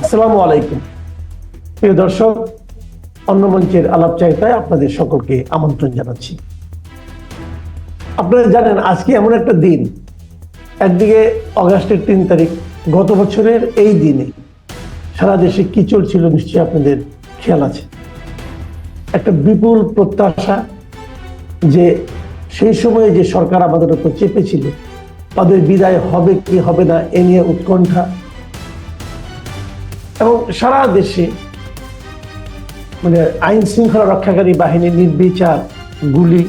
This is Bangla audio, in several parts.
আসসালামু আলাইকুম প্রিয় দর্শক, অন্য মঞ্চের আলাপচারিতায় আপনাদের সকলকে আমন্ত্রণ জানাচ্ছি। আপনারা জানেন আজকে এমন একটা দিন, একদিকে অগাস্টের 3 তারিখ, গত বছরের এই দিনে সারা দেশে কি চলছিল নিশ্চয়ই আপনাদের খেয়াল আছে। একটা বিপুল প্রত্যাশা যে সেই সময়ে যে সরকার আমাদের উপর চেপেছিল তাদের বিদায় হবে কি হবে না এ নিয়ে উৎকণ্ঠা, এবং সারা দেশে আইন শৃঙ্খলা রক্ষাকারী বাহিনীর নির্বিচার গুলি,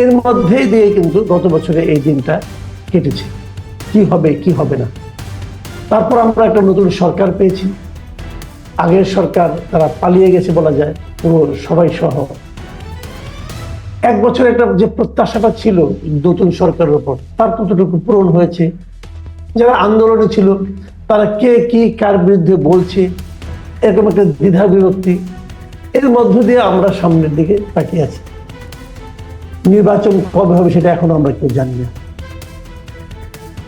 এর মধ্যে দিয়ে কিন্তু গত বছরে এই দিনটা কেটেছে। কি হবে কি হবে না। তারপর আমরা একটা নতুন সরকার পেয়েছি। আগের সরকার তারা পালিয়ে গেছে বলা যায়, পুরো সবাই সহ। 1 বছর একটা যে প্রত্যাশাটা ছিল নতুন সরকারের উপর, তার কতটুকু পূরণ হয়েছে? যারা আন্দোলনে ছিল তারা কে কি কার বিরুদ্ধে বলছে, এরকম একটা দ্বিধা বিভক্তি, এর মধ্য দিয়ে আমরা সামনের দিকে তাকিয়ে আছি। নির্বাচন কবে হবে সেটা এখনো আমরা কেউ জানি না।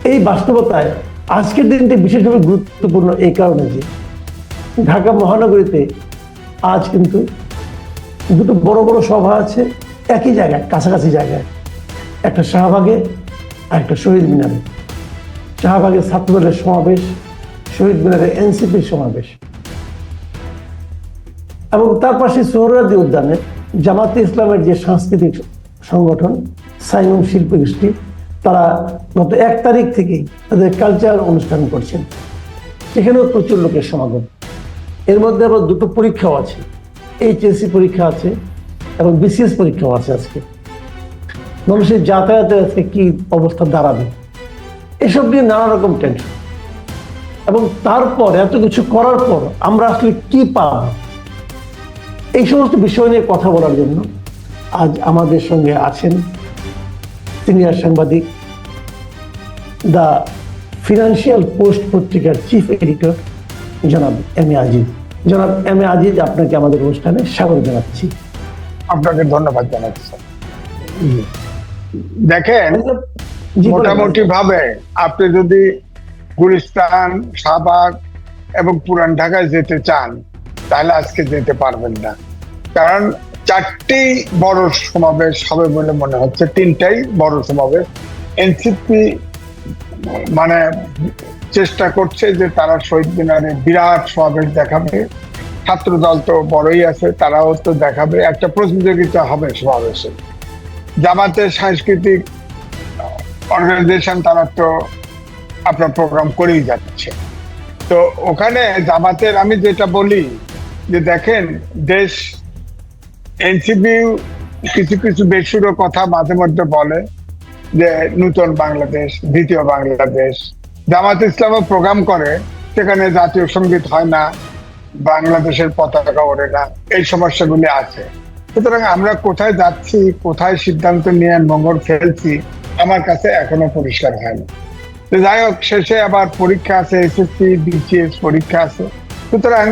এই বাস্তবতায় আজকের দিনটি বিশেষভাবে গুরুত্বপূর্ণ এই কারণে যে ঢাকা মহানগরীতে আজ কিন্তু দুটো বড় বড় সভা আছে একই জায়গায়, কাছাকাছি জায়গায়। একটা শাহবাগে আর একটা শহীদ মিনারে। শাহবাগে ছাত্রদলের সমাবেশ, শহীদ মিনারে এনসিপির সমাবেশ, এবং তার পাশে সোহরাওয়ার্দী উদ্যানে জামাতে ইসলামের যে সাংস্কৃতিক সংগঠন সাইমন শিল্প গোষ্ঠী, তারা গত 1 তারিখ থেকেই তাদের কালচারাল অনুষ্ঠান করছেন। সেখানেও প্রচুর লোকের সমাগম। এর মধ্যে আবার দুটো পরীক্ষাও আছে, এইচএসসি পরীক্ষা আছে এবং বিসিএস পরীক্ষাও আছে। আজকে মানুষের যাতায়াতের আজকে কি অবস্থা দাঁড়াবে, এসব নিয়ে নানা রকম টেনশন। এবং তারপর এত কিছু করার পর আমরা আসলে কি পাব, এই সমস্ত বিষয় নিয়ে কথা বলার জন্য আজ আমাদের সঙ্গে আছেন সিনিয়র সাংবাদিক, দ্য ফিনান্সিয়াল পোস্ট পত্রিকার চিফ এডিটর জনাব এম এ আজিজ। জনাব এম এ আজিজ, আপনাকে আমাদের অনুষ্ঠানে স্বাগত জানাচ্ছি। আপনাকে ধন্যবাদ জানাচ্ছি। দেখেন, মোটামুটি ভাবে আপনি যদি গুলিস্তান, শাহবাগ এবং পুরান ঢাকায় যেতে চান তাহলে আজকে যেতে পারবেন না, কারণ 4টি বড় সমাবেশ হবে বলে মনে হচ্ছে। 3টাই বড় সমাবেশ। এনসিপি চেষ্টা করছে যে তারা শহীদ মিনারে বিরাট সমাবেশ দেখাবে। ছাত্র দল তো বড়ই আছে, তারাও তো দেখাবে। একটা প্রতিযোগিতা হবে সমাবেশে। জামাতের সাংস্কৃতিক অর্গানাইজেশন তারা তো আপনার প্রোগ্রাম করেই যাচ্ছে। তো ওখানে জামাতের আমি যেটা বলি যে দেখেন, দেশ এনসিপি কিছু কিছু বেসুরো কথা মাঝে মধ্যে বলে যে নতুন বাংলাদেশ, দ্বিতীয় বাংলাদেশ। জামাত ইসলামও প্রোগ্রাম করে, সেখানে জাতীয় সঙ্গীত হয় না, বাংলাদেশের পতাকা ওড়ে না, এই সমস্যাগুলি আছে। সুতরাং আমরা কোথায় যাচ্ছি, কোথায় সিদ্ধান্ত নিয়ে নোঙর ফেলছি, আমার কাছে এখনো পরিষ্কার হয়নি। যাই হোক, শেষে আবার পরীক্ষা আছে, এসএসসি বিসিএস পরীক্ষা আছে। সুতরাং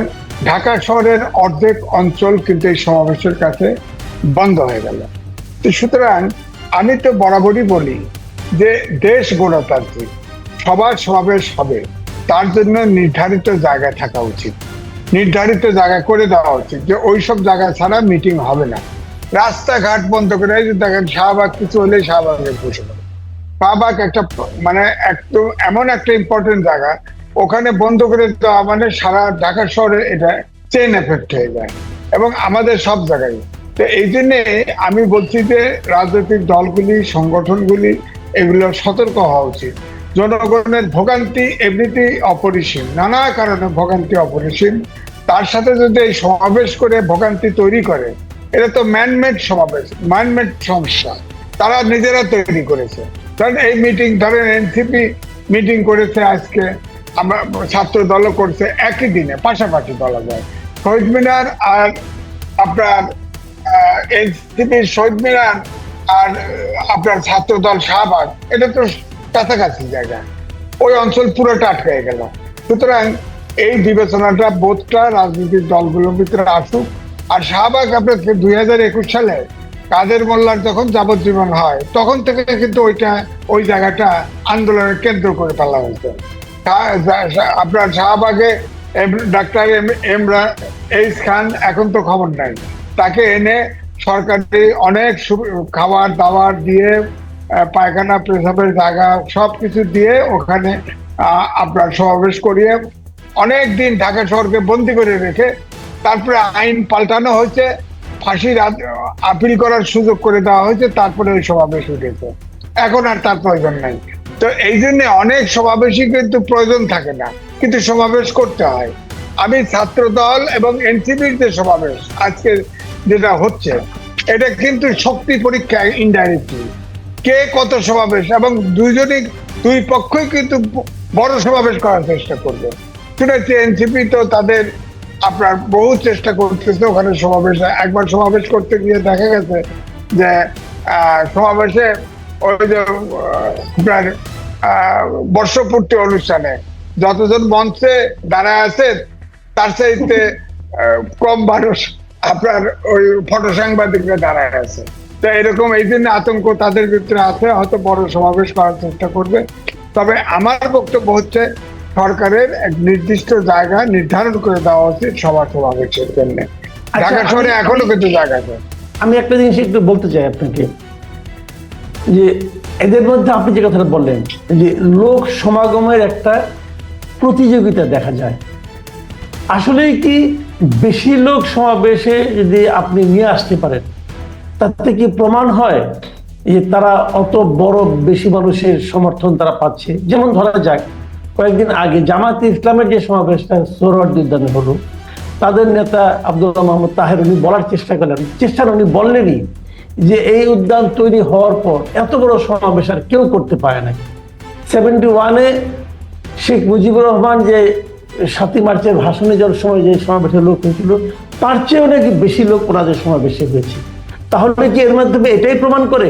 ঢাকা শহরের অর্ধেক অঞ্চল কিন্তু এই সমাবেশের কাছে বন্ধ হয়ে গেল। সুতরাং আমি তো বরাবরই বলি যে দেশ গণতান্ত্রিক, সবার সমাবেশ হবে, তার জন্য নির্ধারিত জায়গায় থাকা উচিত, নির্ধারিত জায়গা করে দেওয়া উচিত, যে ওইসব জায়গা ছাড়া মিটিং হবে না। রাস্তাঘাট বন্ধ করে, দেখেন শাহবাগ কিছু হলে শাহবাগে বসে পড়ে। শাহবাগ একটা একদম এমন একটা ইম্পর্টেন্ট জায়গা, ওখানে বন্ধ করে দেওয়া সারা ঢাকা শহরে এটা চেইন এফেক্ট হয়ে যায়, এবং আমাদের সব জায়গায়। তো এই জন্যে আমি বলছি যে রাজনৈতিক দলগুলি, সংগঠনগুলি এগুলো সতর্ক হওয়া উচিত। জনগণের ভোগান্তি এমনিতেই অপরিসীম, নানা কারণে ভোগান্তি অপরিসীম। তার সাথে যদি এই সমাবেশ করে ভোগান্তি তৈরি করে, এটা তো ম্যানমেড সমাবেশ, ম্যানমেড সমস্যা তারা নিজেরা তৈরি করেছে। কারণ এই মিটিং, ধরেন এনসিপি মিটিং করেছে আজকে, আমরা ছাত্র দলও করছে, একই দিনে পাশাপাশি বলা যায়। শহীদ মিনার আর আপনার এনসিপির শহীদ মিনার আর আপনার ছাত্র দল শাহবাগ, এটা তো কাছাকাছি জায়গা, ওই অঞ্চল পুরোটা আটকে গেল। সুতরাং এই বিবেচনাটা বোধটা রাজনৈতিক দলগুলোর ভিতরে আসুক। আর শাহবাগ আপনার 2021 সালে কাদের মোল্লার যখন যাবজ্জীবন হয়, তখন থেকে কিন্তু ওই জায়গাটা আন্দোলনের কেন্দ্র করে ফেলা হয়েছে। আপনার শাহবাগে ডাক্তার এইচ খান, এখন তো খবর নাই, তাকে এনে সরকারি অনেক খাবার দাবার দিয়ে, পায়খানা পেশাবের জায়গা সবকিছু দিয়ে ওখানে আপনার সমাবেশ করিয়ে অনেক দিন ঢাকা শহরকে বন্দি করে রেখে তারপরে আইন পাল্টানো হয়েছে, ফাঁসির আপিল করার সুযোগ করে দেওয়া হয়েছে, তারপরে ওই সমাবেশ উঠেছে। এখন আর তার প্রয়োজন নাই। তো এই জন্য অনেক সমাবেশই কিন্তু প্রয়োজন থাকে না, কিন্তু সমাবেশ করতে হয়। আমি ছাত্র দল এবং এনসিপির যে সমাবেশ আজকে যেটা হচ্ছে, এটা কিন্তু শক্তি পরীক্ষা ইনডাইরেক্টলি, কে কত সমাবেশ, এবং দুই পক্ষই কিন্তু বড় সমাবেশ করার চেষ্টা করবে। শুনেছি এনসিপি তো তাদের আপনার বহু চেষ্টা করতেছে ওখানে সমাবেশে। একবার সমাবেশ করতে গিয়ে দেখা গেছে যে সমাবেশে ওই যে আপনার বর্ষপূর্তি অনুষ্ঠানে যতজন মঞ্চে দাঁড়ায় আছে তার চাইতে কম মানুষ আপনার ওই ফটো সাংবাদিকরা দাঁড়ায় আছে। তো এরকম এই জন্য আতঙ্ক তাদের ভিতরে আছে, হয়তো বড় সমাবেশ করার চেষ্টা করবে। তবে আমার বক্তব্য হচ্ছে সরকারের এক নির্দিষ্ট জায়গা নির্ধারণ করে দেওয়া উচিত সমাবেশের জন্য। ঢাকা শহরে এখনো কিন্তু জায়গা আছে। আমি একটা জিনিস একটু বলতে চাই আপনাকে, যে এদের মধ্যে আপনি যে কথাটা বললেন যে লোক সমাগমের একটা প্রতিযোগিতা দেখা যায়। আসলেই কি বেশি লোক সমাবেশে যদি আপনি নিয়ে আসতে পারেন, তাতে কি প্রমাণ হয় যে তারা অত বড় বেশি মানুষের সমর্থন তারা পাচ্ছে? যেমন ধরা যাক কয়েকদিন আগে জামায়াতে ইসলামের যে সমাবেশটা সোহরাওয়ার্দী উদ্যানে হলো, তাদের নেতা আব্দুল্লাহ মোহাম্মদ তাহের উনি বলার চেষ্টা উনি বললেনই যে এই উদ্যান তৈরি হওয়ার পর এত বড় সমাবেশ আর কেউ করতে পারে নাই। 71-এ শেখ মুজিবুর রহমান যে 7ই মার্চের ভাষণে যাওয়ার সময় যে সমাবেশের লোক হয়েছিল, তার চেয়েও নাকি বেশি লোক ওনাদের সমাবেশে হয়েছে। তাহলে কি এর মাধ্যমে এটাই প্রমাণ করে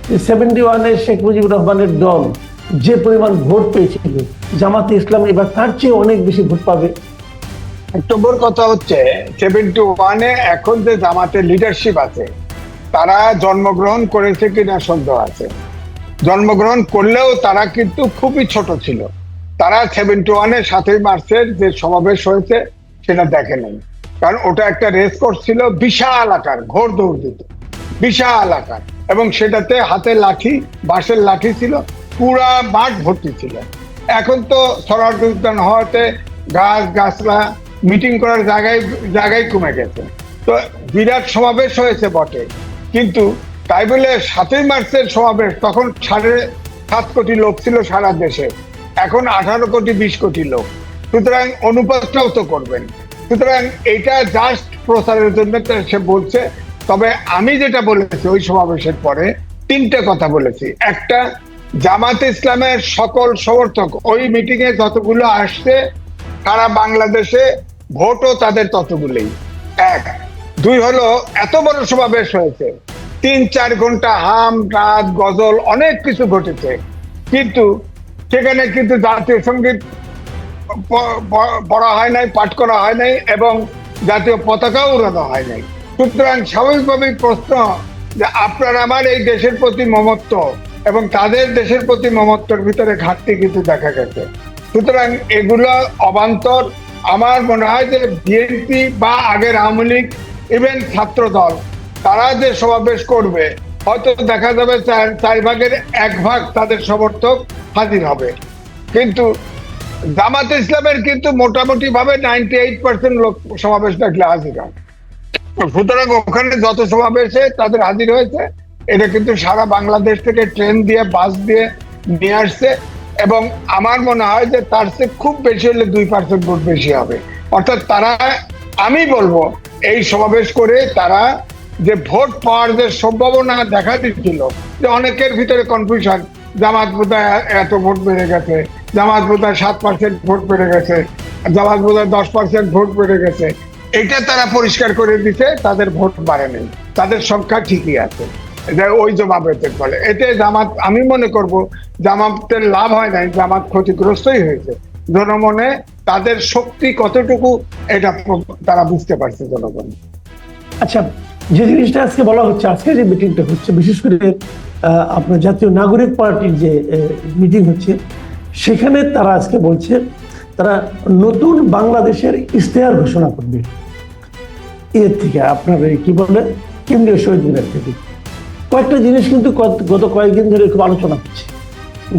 যে 71-এ শেখ মুজিবুর রহমানের দল যে পরিমাণ ভোট পেয়েছিল, জামাতে ইসলাম এবার তার চেয়ে অনেক বেশি ভোট পাবে? নম্বর কথা হচ্ছে 71-এ এখন যে জামাতের লিডারশিপ আছে তারা জন্মগ্রহণ করেছে কিনা সন্দেহ আছে। জন্মগ্রহণ করলেও তারা কিন্তু খুবই ছোট ছিল। তারা 71-এ 7ই মার্চের যে সমাবেশ হয়েছে সেটা দেখে নেই, কারণ ওটা একটা রেস কোর্স ছিল, বিশাল আকার, ঘোর দৌড় দিত, বিশাল আকার, এবং সেটাতে হাতে লাঠি, বাঁশের লাঠি ছিল, পুরা মাঠ ভর্তি ছিল। এখন তো সোহরাওয়ার্দী উদ্যান হওয়াতে গাছলা মিটিং করার জায়গায় কমে গেছে। তো বিরাট সমাবেশ হয়েছে বটে, কিন্তু তাই বলে 7ই মার্চের সমাবেশ তখন 7.5 কোটি লোক ছিল সারা দেশে, এখন 18 কোটি 20 কোটি লোক। সুতরাং অনুপাতটাও তো করবেন। সুতরাং এটা জাস্ট প্রচারের জন্য সে বলছে। তবে আমি যেটা বলেছি ওই সমাবেশের পরে 3টে কথা বলেছি। একটা, জামাতে ইসলামের সকল সমর্থক ওই মিটিং এ যতগুলো আসছে সারা বাংলাদেশে ভোটও তাদের ততগুলোই। 1, 2 হলো এত বড় সমাবেশ হয়েছে, 3-4 ঘন্টা হাম রাত গজল অনেক কিছু ঘটেছে, কিন্তু সেখানে কিন্তু জাতীয় সঙ্গীত পড়া হয় নাই, পাঠ করা হয় নাই, এবং জাতীয় পতাকাও উড়ানো হয় নাই। সুতরাং স্বাভাবিকভাবেই প্রশ্ন যে আপনার আমার এই দেশের প্রতি মমত্ব এবং তাদের দেশের প্রতি মমত্বর ভিতরে ঘাটতি কিন্তু দেখা গেছে। সুতরাং এগুলো অবান্তর। আমার মনে হয় যে বিএনপি বা আগের আওয়ামী লীগ, ইভেন ছাত্র দল, তারা যে সমাবেশ করবে হয়তো দেখা যাবে 4 ভাগের 1 ভাগ তাদের সমর্থক হাজির হবে, কিন্তু জামাতে ইসলামের কিন্তু মোটামুটি ভাবে 98% লোক সমাবেশ ডাকলে হাজির হয়। সুতরাং ওখানে যত সমাবেশে তাদের হাজির হয়েছে, এটা কিন্তু সারা বাংলাদেশ থেকে ট্রেন দিয়ে বাস দিয়ে নিয়ে আসছে, এবং আমার মনে হয় যে তার চেয়ে খুব বেশি হলে 2% ভোট বেশি হবে। অর্থাৎ তারা, আমি বলবো এই সমাবেশ করে তারা যে ভোট পাওয়ার যে সম্ভাবনা দেখা দিচ্ছিল, যে অনেকের ভিতরে কনফিউশন, জামাত বোধহয় এত ভোট বেড়ে গেছে, জামাত বোধহয় 7% ভোট বেড়ে গেছে, জামাত বোধহয় 10% ভোট বেড়ে গেছে, এটা তারা পরিষ্কার করে দিতে তাদের ভোট বাড়েনি, তাদের সংখ্যা ঠিকই আছে ওই জমায়েতের ফলে। এতে জামাত, আমি মনে করব জামাতের লাভ হয় নাই, জামাত ক্ষতিগ্রস্তই হয়েছে। জনমনে তাদের শক্তি কতটুকু এটা তারা বুঝতে পারছে জনগণ। আচ্ছা, যে জিনিসটা আজকে বলা হচ্ছে, আজকে যে মিটিংটা হচ্ছে, বিশেষ করে আপনার জাতীয় নাগরিক পার্টির যে মিটিং হচ্ছে, সেখানে তারা আজকে বলছে তারা নতুন বাংলাদেশের ইশতেহার ঘোষণা করবে। এর থেকে আপনার এই কি বলে কেন্দ্রীয় শহীদ মিনার থেকে কয়েকটা জিনিস কিন্তু গত কয়েকদিন ধরে খুব আলোচনা হচ্ছে,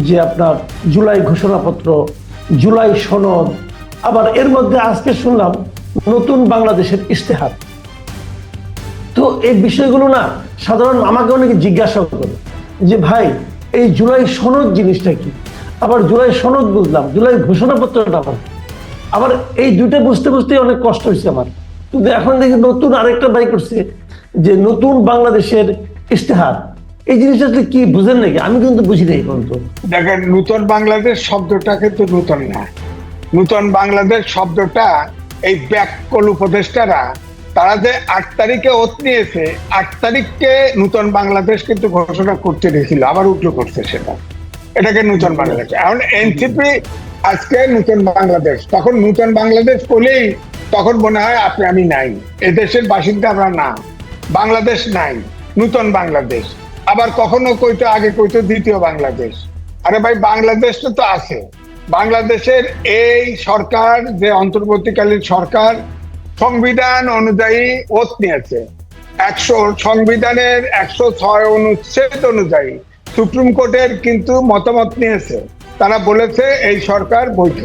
যে আপনার জুলাই ঘোষণাপত্র, জুলাই সনদ, আবার এর মধ্যে আজকে শুনলাম নতুন বাংলাদেশের ইশতেহার। তো এই বিষয়গুলো না সাধারণ আমাকে অনেকে জিজ্ঞাসা করে যে ভাই এই জুলাই সনদ জিনিসটা কি, আবার জুলাই সনদ বুঝলাম, জুলাই ঘোষণাপত্রটা আবার এই দুইটা বুঝতে বুঝতে অনেক কষ্ট হয়েছে আমার। কিন্তু এখন দেখি নতুন আরেকটা বাই করছে যে নতুন বাংলাদেশের ইশতেহার। এই জিনিসটা আসলে কি বুঝেন নাকি? আমি কিন্তু বুঝি নাই পর্যন্ত। দেখেন, নূতন বাংলাদেশ শব্দটা কিন্তু নূতন না। নূতন বাংলাদেশ শব্দটা এই ব্যাককল উপদেষ্টারা তারা যে 8 তারিখে ওত নিয়েছে, 8 তারিখকে নূতন বাংলাদেশ কিন্তু ঘোষণা করতে দিয়েছিল, আবার উল্টো করছে সেটা, এটাকে নূতন বাংলাদেশ। এখন এনসিপি আজকে নূতন বাংলাদেশ, তখন নূতন বাংলাদেশ বলেই তখন মনে হয় আপনি আমি নাই, এদেশের বাসিন্দা আমরা না, বাংলাদেশ নাই, নূতন বাংলাদেশ। আবার কখনো কইতো আগে কইতো দ্বিতীয় বাংলাদেশ। আরে ভাই, বাংলাদেশটা তো আছে। বাংলাদেশের এই সরকার যে অন্তর্বর্তীকালীন সরকার সংবিধান অনুযায়ী ওত নিয়েছে, সংবিধানের 106 অনুচ্ছেদ অনুযায়ী সুপ্রিম কোর্টের কিন্তু মতামত নিয়েছে। তারা বলেছে এই সরকার বৈধ।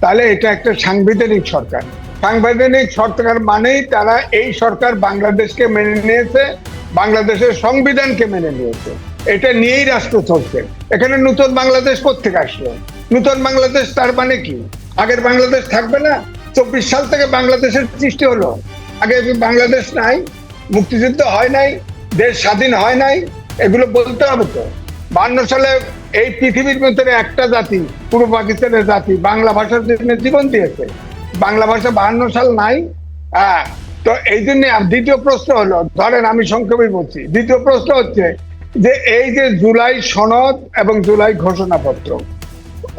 তাহলে এটা একটা সাংবিধানিক সরকার। সাংবিধানিক সরকার মানেই তারা এই সরকার বাংলাদেশকে মেনে নিয়েছে, বাংলাদেশের সংবিধানকে মেনে নিয়েছে, এটা নিয়েই রাষ্ট্র চলছে। এখানে নতুন বাংলাদেশ কোত্থেকে আসলো? নতুন বাংলাদেশ তার মানে কি? আগের বাংলাদেশ থাকবে না? 24 সাল থেকে বাংলাদেশের সৃষ্টি হলো, আগে বাংলাদেশ নাই, মুক্তিযুদ্ধ হয় নাই, দেশ স্বাধীন হয় নাই, এগুলো বলতে হবে তো। 52 সালে এই পৃথিবীর ভিতরে একটা জাতি, পূর্ব পাকিস্তানের জাতি, বাংলা ভাষার জন্য জীবন দিয়েছে। বাংলা ভাষা 52 সাল নাই। হ্যাঁ, তো এই জন্য দ্বিতীয় প্রশ্ন হলো, ধরেন আমি সংক্ষেপে বলছি, দ্বিতীয় প্রশ্ন হচ্ছে যে এই যে জুলাই সনদ এবং জুলাই ঘোষণাপত্র,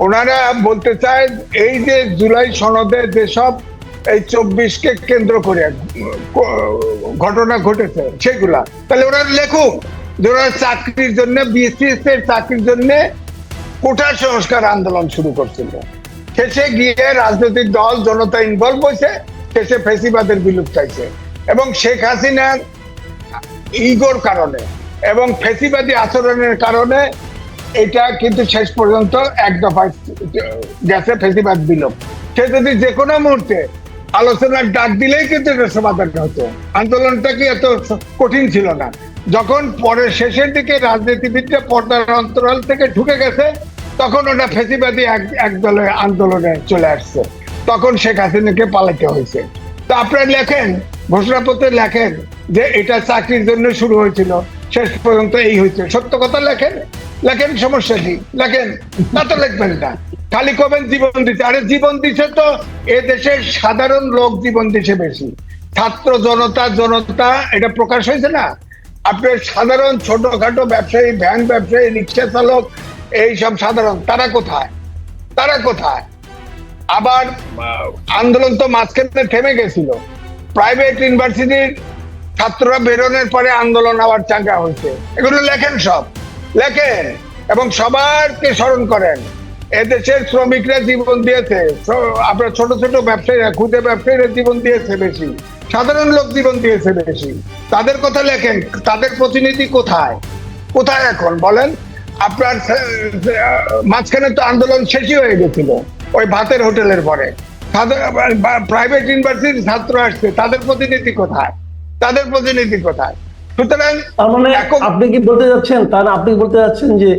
ওনারা বলতে চায় এই যে জুলাই সনদে যেসব এই 24কে কেন্দ্র করে ঘটনা ঘটেছে সেগুলা, তাহলে ওরা লেখুক যে ওরা চাকরির জন্য, বিসিএস এর চাকরির জন্য কোটা সংস্কার আন্দোলন শুরু করছিল, শেষে গিয়ে রাজনৈতিক দল জনতা ইনভলভ হয়েছে, শেষে ফ্যাসিবাদের বিলুপ চাইছে, এবং শেখ হাসিনার ইগোর কারণে এবং ফ্যাসিবাদী আচরণের কারণে এটা কিন্তু শেষ পর্যন্ত এক দফায় গেছে ফ্যাসিবাদ বিলোপ। সে যদি যে কোনো মুহূর্তে আলোচনার ডাক দিলেই কিন্তু এটা সমাধান হতো। আন্দোলনটা কি এত কঠিন ছিল না। যখন পরে শেষের দিকে রাজনীতিবিদরা পর্দার অন্তরাল থেকে ঢুকে গেছে, তখন ওটা ফ্যাসিবাদী এক দলের আন্দোলনে চলে আসছে, তখন শেখ হাসিনাকে পালাতে হয়েছে। তো আপনারা লেখেন, ঘোষণাপত্রে লেখেন যে এটা চাকরির জন্য শুরু হয়েছিল, শেষ পর্যন্ত এই হয়েছে, সত্য কথা লেখেন, লেখেন, সমস্যা কি? লেখেন, তা তো লিখবেন না, খালি কবেন জীবন দিচ্ছে। আরে জীবন দিচ্ছে তো এ দেশের সাধারণ লোক জীবন দিচ্ছে বেশি, ছাত্র জনতা এটা প্রকাশ হয়েছে না। আপনার সাধারণ ছোটখাটো ব্যবসায়ী, ভ্যান ব্যবসায়ী, রিক্সা চালক, এইসব সাধারণ, তারা কোথায়? তারা কোথায়? আবার আন্দোলন তো মাঝখানে থেমে গেছিল, প্রাইভেট ইউনিভার্সিটির ছাত্ররা বেরোনোর পরে আন্দোলন আবার চাঙ্গা হয়েছে। এগুলো লেখেন, সব লেখেন, এবং সবারকে স্মরণ করেন এদেশের শ্রমিকরা জীবন দিয়েছে, আপনার ছোট ছোট ব্যবসায়ীরা, ক্ষুদে ব্যবসায়ীরা জীবন দিয়েছে বেশি, সাধারণ লোক জীবন দিয়েছে বেশি, তাদের কথা লেখেন। তাদের প্রতিনিধি কোথায়? কোথায় এখন বলেন? আপনার মাঝখানে তো আন্দোলন শেষই হয়ে গেছিল ওই ভাতের হোটেলের পরে, প্রাইভেট ইউনিভার্সিটির ছাত্র আসছে, তাদের প্রতিনিধি কোথায়? তাদের প্রতিনিধি কোথায়? সুতরাং মানে আপনি কি বলতে যাচ্ছেন, তাহলে আপনি বলতে যাচ্ছেন যে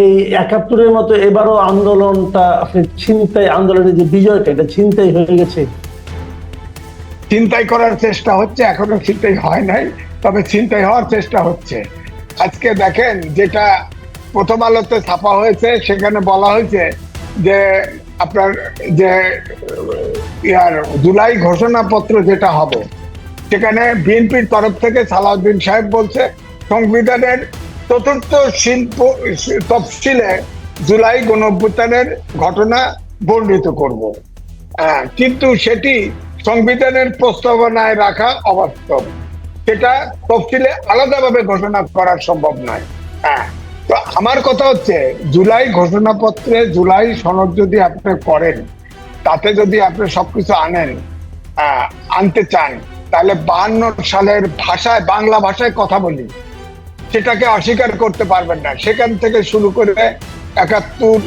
এই 71-এর মতো এবারও আন্দোলনটা আপনি ছিনতাই, আন্দোলনের যে বিজয়টা এটা ছিনতাই হয়ে গেছে? ছিনতাই করার চেষ্টা হচ্ছে, এখনো ছিনতাই হয় নাই, তবে ছিনতাই হওয়ার চেষ্টা হচ্ছে। আজকে দেখেন, যেটা প্রথম আলোতে ছাপা হয়েছে সেখানে বলা হয়েছে যে আপনার যে জুলাই ঘোষণাপত্র যেটা হবে, সেখানে বিএনপির তরফ থেকে সালাউদ্দিন সাহেব বলছে সংবিধানের 4র্থ তফসিলে জুলাই গণঅভ্যুত্থানের ঘটনা বর্ণিত করব। কিন্তু সেটি সংবিধানের প্রস্তাবনায় রাখা অবাস্তব, সেটা তফসিলে আলাদাভাবে ঘোষণা করা সম্ভব নয়। তো আমার কথা হচ্ছে, জুলাই ঘোষণাপত্রে জুলাই সনদ যদি আপনি করেন, তাতে যদি আপনি সবকিছু আনতে চান, তাহলে 52 সালের ভাষায়, বাংলা ভাষায় কথা বলি, সেটাকে অস্বীকার করতে পারবেন না। সেখান থেকে শুরু করে 71,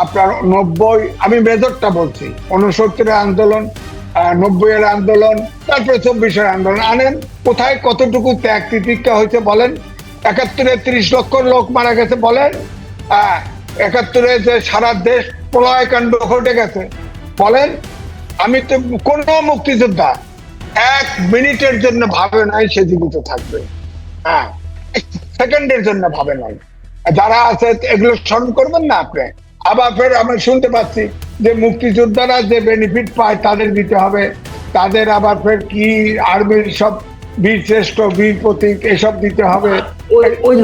আপনার 90, আমি মেজরটা বলছি, 69-এর আন্দোলন, 90-এর আন্দোলন, তারপরে 24-এর আন্দোলন আনেন। কোথায় কতটুকু ত্যাগ তিতিক্ষা হয়েছে বলেন। 71-এ 30 লক্ষ লোক মারা গেছে বলেন। 71-এ যে সারা দেশ প্রলয়কাণ্ড ঘটে গেছে বলেন। আমি তো কোন মুক্তিযোদ্ধা 1 মিনিটের জন্য ভাবে নাই সে জীবিত থাকবে, হ্যাঁ, সেকেন্ডের জন্য ভাবে নাই। যারা আছে এগুলো স্মরণ করবেন না আপনি। আবার ফের আমরা শুনতে পাচ্ছি যে মুক্তিযোদ্ধারা যে বেনিফিট পায় তাদের দিতে হবে, তাদের আবার ফের কি আর্মির সব বীর শ্রেষ্ঠ, বীর প্রতীক এসব দিতে হবে। ওই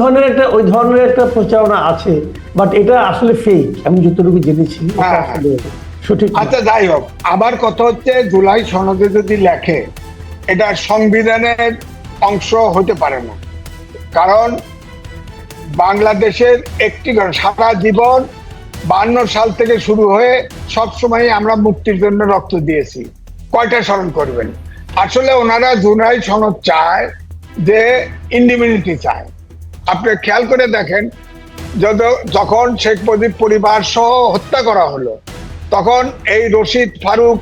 ধরনের একটা প্রচারণা আছে, বাট এটা আসলে ফেক, আমি যতটুকু জেনেছি এটা আসলে সঠিক না। আচ্ছা, যাই হোক, আবার কথা হচ্ছে জুলাই সনদে যদি লেখে, এটা সংবিধানের অংশ হতে পারে না। কারণ বাংলাদেশের একটি সারা জীবন 52 সাল থেকে শুরু হয়ে সবসময় আমরা মুক্তির জন্য রক্ত দিয়েছি, কয়টা স্মরণ করবেন? আসলে ওনারা জুলাই সনদ চায় যে ইন্ডিমিউনিটি চায়। আপনি খেয়াল করে দেখেন, যখন শেখ মুজিব পরিবার সহ হত্যা করা হলো, তখন এই রশিদ ফারুক,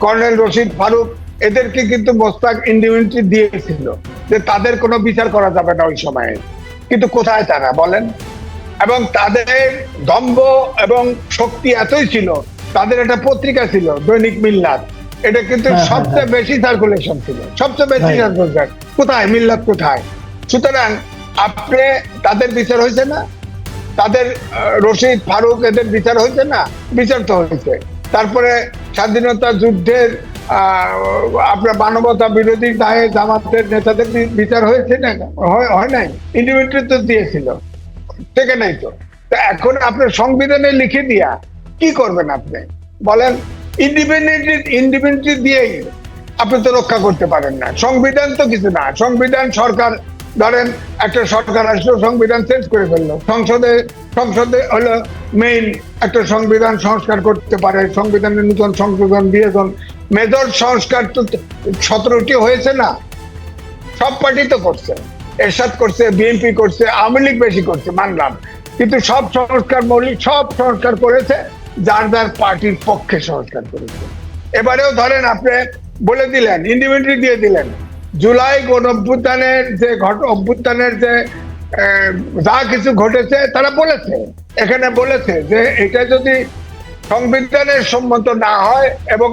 কর্নেল রশিদ ফারুক, এদেরকে কিন্তু মোস্তাক ইন্ডিমিউনিটি দিয়েছিল যে তাদের কোনো বিচার করা যাবে না ওই সময়ে। কিন্তু কোথায় তারা বলেন? এবং তাদের দম্ভ এবং শক্তি এতই ছিল, তাদের একটা পত্রিকা ছিল দৈনিক মিল্লাত, এটা কিন্তু সবচেয়ে বেশি সার্কুলেশন ছিল, সবচেয়ে বেশি সার্কুলেশন। কোথায় মিল্লাত, কোথায়? সুতরাং আপনি, তাদের বিচার হয়েছে না? তাদের রশিদ ফারুক এদের বিচার হয়েছে না? বিচার তো হয়েছে। তারপরে স্বাধীনতা যুদ্ধের আপনার মানবতা বিরোধী দায়ে জামাতের নেতাদের বিচার হয়েছে না? হয় নাই? ইন্ডিমিউনিটি তো দিয়েছিল, থেকে নাই তো। এখন আপনার সংবিধানে লিখে দিয়া কি করবেন আপনি বলেন? ইন্ডিপেন্ডেন্ট দিয়েই আপনি তো রক্ষা করতে পারেন না। সংবিধান তো কিছু না। সংবিধান সরকার, ধরেন একটা সরকার আসলো, সংবিধান চেঞ্জ করে ফেললো, সংসদে হলো মেইন একটা সংবিধান সংস্কার করতে পারে, সংবিধানের নতুন সংশোধন দিয়ে মেজর সংস্কার তো 17টি হয়েছে না? সব পার্টি তো করছে, এরশাদ করছে, বিএনপি করছে, আওয়ামী লীগ বেশি করছে মানলাম, কিন্তু সব সংস্কার, মৌলিক সব সংস্কার করেছে যার যার পার্টির পক্ষে সংস্কার করেছে। এবারেও ধরেন আপনি বলে দিলেন, ইন্ডিপেন্ডেন্ট দিয়ে দিলেন, জুলাই অভ্যুত্থানের যে যা কিছু ঘটেছে তারা বলেছে, এখানে বলেছে যে এটা যদি সংবিধানের সম্মত না হয় এবং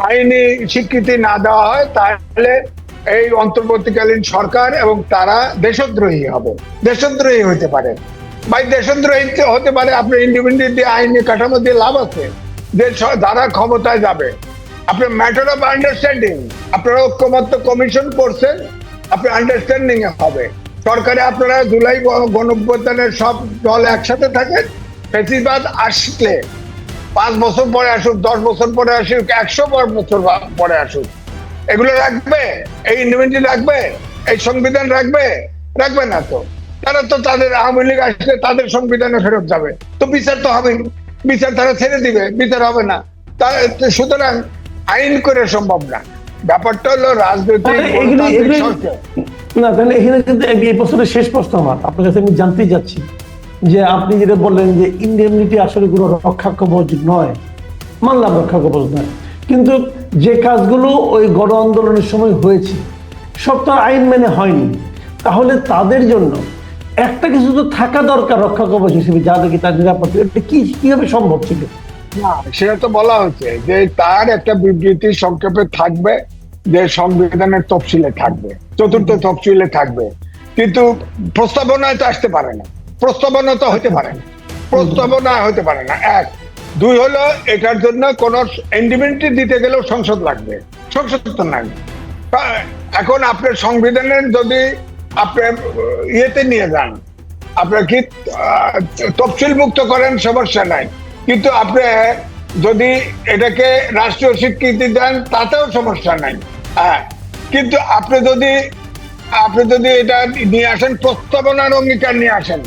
আইনি স্বীকৃতি না দেওয়া হয়, তাহলে এই অন্তর্বর্তীকালীন সরকার এবং তারা দেশদ্রোহী হবে, দেশদ্রোহী হতে পারে। ভাই, দেশদ্রোহী হতে পারে, আপনি ইন্ডিপেন্ডেন্ট দিয়ে আইনি কাঠামো দিয়ে লাভ আছে যে যারা ক্ষমতায় যাবে। আপনি ম্যাটার অফ আন্ডারস্ট্যান্ডিং, আপনারা ঐক্যমত্য কমিশন করছেন, আপনি আন্ডারস্ট্যান্ডিং এ হবে সরকারে। আপনারা জুলাই গণঅভ্যুত্থানের সব দল একসাথে থাকেন, ফ্যাসিবাদ আসলে 5 বছর পরে আসুক, 10 বছর পরে আসুক, 100 বছর পরে আসুক, এগুলো রাখবে? এই ইন্ডিপেন্ডেন্ট রাখবে? এই সংবিধান রাখবে? রাখবে না তো। তারা তো তাদের আওয়ামী লীগ আসলে তাদের সংবিধানে ফেরত যাবে, তো বিচার তো হবে, বিচার তারা ছেড়ে দিবে, বিচার হবে না। সুতরাং আইন করে সম্ভব না। ব্যাপারটা হলো রাজনৈতিক না। তাহলে এখানে কিন্তু এই প্রশ্নের শেষ প্রশ্ন আমার আপনার কাছে, আমি জানতেই যাচ্ছি যে আপনি যেটা বললেন যে ইন্ডেমনিটি আসলে কোনো রক্ষা কবচ নয়, মানলাম রক্ষা কবচ নয়, কিন্তু যে কাজগুলো ওই গণ আন্দোলনের সময় হয়েছে সব তো আইন মেনে হয়নি, তাহলে তাদের জন্য একটা কিছু তো থাকা দরকার রক্ষা কবচ হিসেবে, যাদেরকে তার নিরাপত্তা, এটা কিভাবে সম্ভব ছিল? না, সেটা তো বলা হয়েছে যে তার একটা বিবৃতি সংক্ষেপে থাকবে, যে সংবিধানের তফসিলে থাকবে, 4র্থ তফসিলে থাকবে, কিন্তু প্রস্তাবনায় তো আসতে পারে না, প্রস্তাবনা তো হতে পারে না, প্রস্তাবনা হতে পারে না। 1, 2 হলো এটার জন্য কোন ইন্ডিপেন্ডেন্ট দিতে গেলেও সংসদ লাগবে, সংসদ তো নাই। এখন আপনার সংবিধানের যদি আপনি ইয়েতে নিয়ে যান, আপনার কি তফসিল মুক্ত করেন, সমস্যা নাই, কিন্তু আপনি যদি এটাকে রাষ্ট্রীয় স্বীকৃতি দেন তাতেও সমস্যা নাই। হ্যাঁ, কিন্তু আপনি যদি আপনি যদি এটা নিয়ে আসেন, প্রস্তাবনার অঙ্গীকার নিয়ে আসেন,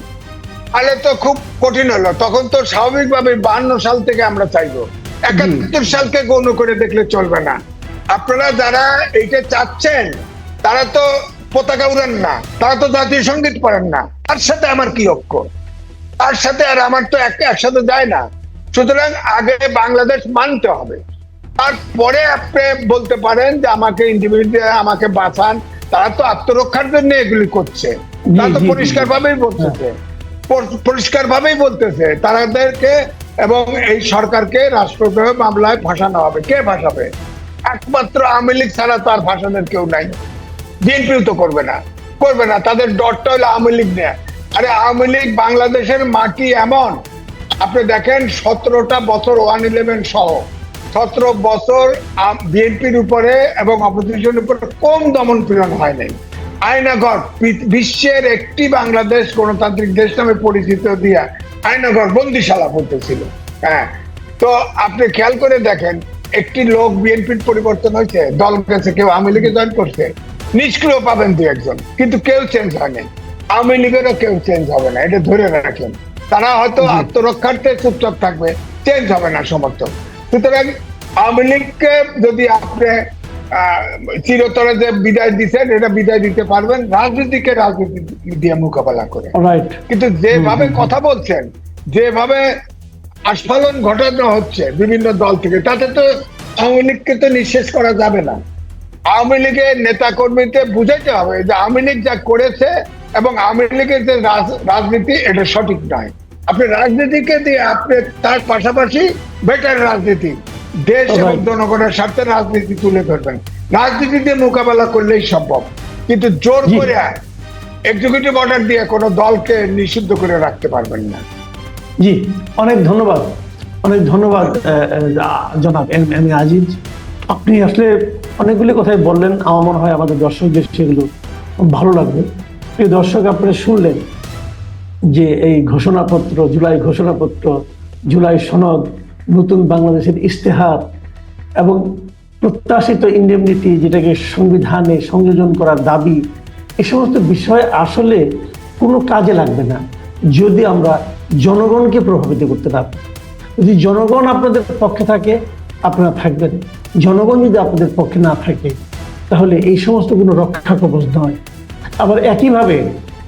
তাহলে তো খুব কঠিন হলো। তখন তো স্বাভাবিকভাবে 52 সাল থেকে আমরা চাইবো, 71 সালকে গৌণ করে দেখলে চলবে না। আপনারা যারা এইটা চাচ্ছেন তারা তো পতাকা উড়ান না, তারা তো জাতীয় সঙ্গীত পড়েন না, তার সাথে আমার কি ঐক্য? তার সাথে আর আমার তো একসাথে যায় না। সুতরাং আগে বাংলাদেশ মানতে হবে, তারপরে আপনি বলতে পারেন যে আমাকে ইন্ডিভিজুয়াল, আমাকে বাঁচান। তারা তো আত্মরক্ষার জন্য এগুলি করছে, তারা তো পরিষ্কার ভাবেই বলতেছে, পরিষ্কার ভাবেই বলতেছে তাদেরকে এবং এই সরকারকে রাষ্ট্রদ্রোহ মামলায় ফাঁসানো হবে। কে ফাঁসাবে? একমাত্র আওয়ামী লীগ ছাড়া তো আর ফাঁসানোর কেউ নাই। বিএনপিও তো করবে না, করবে না। তাদের ডরটা হলো আওয়ামী লীগ নেয়। আরে আওয়ামী লীগ বাংলাদেশের মাটি এমন, আপনি দেখেন 17টা বছর 111 সহ 17 বছর বিএনপির উপরে এবং অপোজিশনের উপরে কম দমন পীড়ন হয় নাই। আয়নাঘর বিশ্বের একটি বাংলাদেশ গণতান্ত্রিক দেশ নামে পরিচিত দিয়া আয়নাঘর বন্দিশালা বলতেছিল। হ্যাঁ, তো আপনি খেয়াল করে দেখেন, একটি লোক বিএনপির পরিবর্তন হয়েছে, দল গেছে, কেউ আওয়ামী লীগে জয়েন করছে, নিষ্ক্রিয় পাবেন 2-1 কিন্তু কেউ চেঞ্জ হয়নি। আওয়ামী লীগেরও কেউ চেঞ্জ হবে না, এটা ধরে রাখেন। তারা হয়তো আত্মরক্ষার্থে চুপচাপ থাকবে, চেঞ্জ হবে না সমর্থক। সুতরাং আওয়ামী লীগকে যদি আপনি চিরতরে যে বিদায় দিচ্ছেন, এটা বিদায় দিতে পারবেন রাজনীতিকে রাজনীতি দিয়ে মোকাবেলা করে। কিন্তু যেভাবে কথা বলছেন, যেভাবে আস্ফালন ঘটানো হচ্ছে বিভিন্ন দল থেকে, তাতে তো আওয়ামী লীগকে তো নিঃশেষ করা যাবে না। আওয়ামী লীগের নেতা কর্মীকে বুঝাইতে হবে যে আওয়ামী লীগ যা করেছে এবং আওয়ামী লীগের যে রাজনীতি, এটা সঠিক নয়। আপনি রাজনীতিকে দিয়ে আপনি তার পাশাপাশি বেটার রাজনীতি, দেশ এবং জনগণের স্বার্থে রাজনীতি তুলে ধরবেন। রাজনীতি দিয়ে মোকাবেলা করলেই সম্ভব, কিন্তু জোর করে এক্সিকিউটিভ অর্ডার দিয়ে কোনো দলকে নিষিদ্ধ করে রাখতে পারবেন না। জি, অনেক ধন্যবাদ, অনেক ধন্যবাদ জনাব এম এ আজিজ। আপনি আসলে অনেকগুলি কথাই বললেন, আমার মনে হয় আমাদের দর্শকদের সেগুলো ভালো লাগবে। প্রিয় দর্শক, আপনারা শুনলেন যে এই ঘোষণাপত্র, জুলাই ঘোষণাপত্র, জুলাই সনদ, নতুন বাংলাদেশের ইশতেহার এবং প্রত্যাশিত ইন্ডেমনিটি, যেটাকে সংবিধানে সংযোজন করার দাবি, এই সমস্ত বিষয় আসলে কোনো কাজে লাগবে না যদি আমরা জনগণকে প্রভাবিত করতে না পারি। যদি জনগণ আপনাদের পক্ষে থাকে, আপনারা থাকবেন। জনগণ যদি আপনাদের পক্ষে না থাকে, তাহলে এই সমস্ত কোনো রক্ষা কবচ নয়। আবার একইভাবে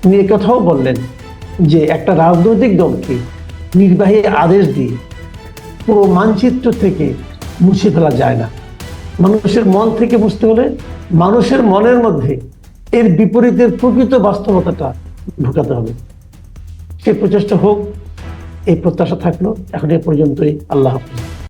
উনি কথাও বললেন যে একটা রাজনৈতিক দলকে নির্বাহী আদেশ দিয়ে পুরো মানচিত্র থেকে মুছে ফেলা যায় না। মানুষের মন থেকে বুঝতে হলে মানুষের মনের মধ্যে এর বিপরীতের প্রকৃত বাস্তবতাটা ঢুকাতে হবে। সে প্রচেষ্টা হোক, এই প্রত্যাশা থাকলো। এখন এ পর্যন্তই। আল্লাহ হাফেজ।